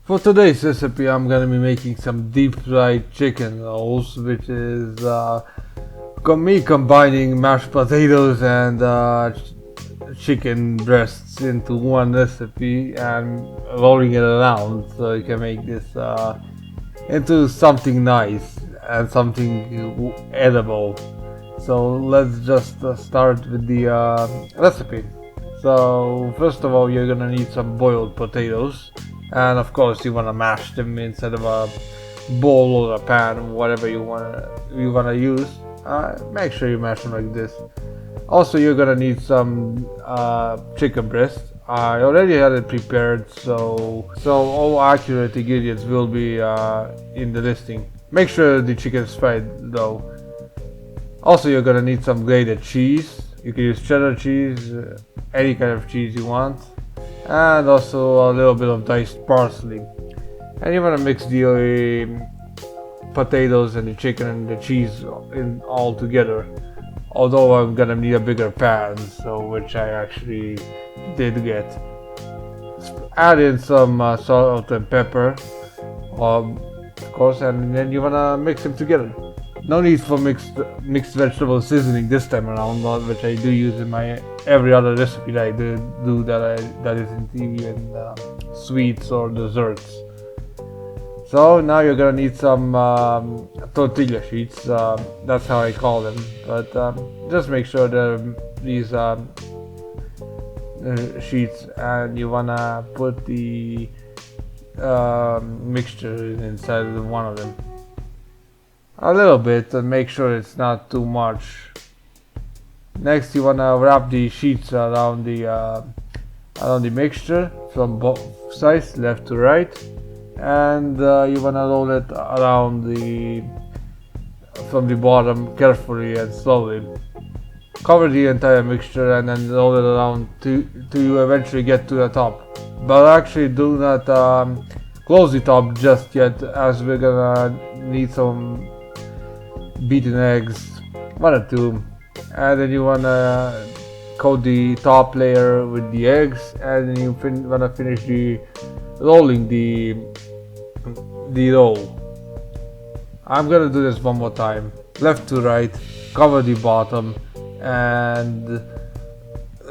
For today's recipe, I'm gonna be making some deep fried chicken rolls, which is me combining mashed potatoes and chicken breasts into one recipe and rolling it around so you can make this into something nice and something edible. So let's just start with the recipe. So first of all, you're gonna need some boiled potatoes, and of course you wanna mash them inside of a bowl or a pan, whatever you wanna use. Make sure you mash them like this. Also, you're gonna need some chicken breast. I already had it prepared, so all accurate ingredients will be in the listing. Make sure the chicken is fried though. Also, you're gonna need some grated cheese. You can use cheddar cheese, any kind of cheese you want, and also a little bit of diced parsley. And you wanna mix the potatoes and the chicken and the cheese in all together. Although I'm gonna need a bigger pan, so which I actually did get. Add in some salt and pepper, of course, and then you wanna mix them together. No need for mixed vegetable seasoning this time around, which I do use in my every other recipe that I do that is in TV and sweets or desserts. So now you're gonna need some tortilla sheets. That's how I call them. But just make sure that these sheets, and you wanna put the mixture inside of one of them. A little bit, and make sure it's not too much. Next, you wanna wrap the sheets around the mixture from both sides, left to right, and you wanna roll it around from the bottom carefully and slowly. Cover the entire mixture and then roll it around to you eventually get to the top. But actually, do not close the top just yet, as we're gonna need some beaten eggs, 1 or 2, and then you wanna coat the top layer with the eggs, and then you wanna finish rolling the roll. I'm gonna do this one more time, left to right, cover the bottom, and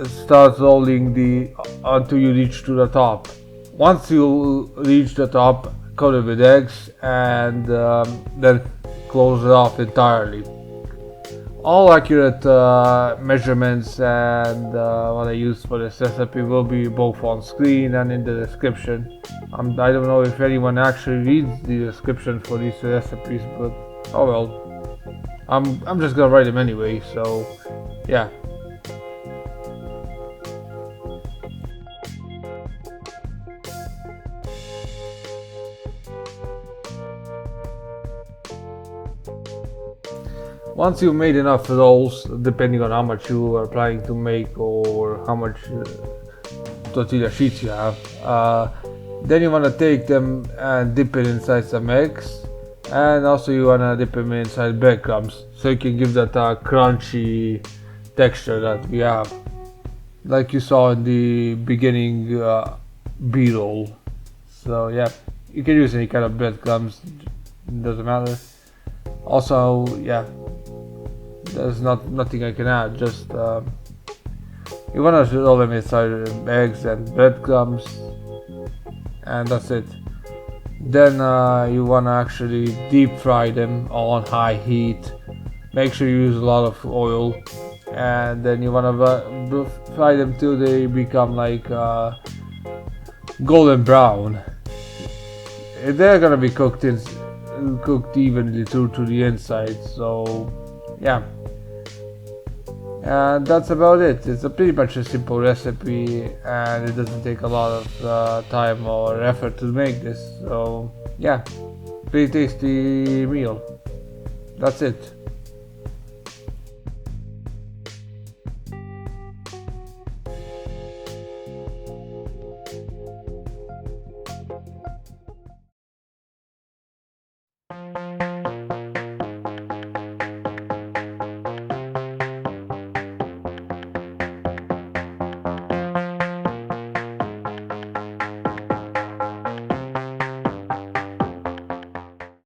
start rolling until you reach to the top. Once you reach the top, cover it with eggs, and then close it off entirely. All accurate measurements and what I use for this recipe will be both on screen and in the description. I don't know if anyone actually reads the description for these recipes, but oh well. I'm just gonna write them anyway, so yeah. Once you've made enough rolls, depending on how much you are planning to make or how much tortilla sheets you have, then you want to take them and dip it inside some eggs, and also you want to dip them inside breadcrumbs so you can give that crunchy texture that we have, like you saw in the beginning b-roll. So yeah, you can use any kind of breadcrumbs, doesn't matter. Also, yeah, there's nothing I can add, just you wanna roll them inside eggs and breadcrumbs, and that's it. Then you wanna actually deep fry them on high heat. Make sure you use a lot of oil, and then you wanna fry them till they become like golden brown. They're gonna be cooked evenly through to the inside, so yeah. And that's about it. It's pretty much a simple recipe, and it doesn't take a lot of time or effort to make this, so yeah, pretty tasty meal. That's it.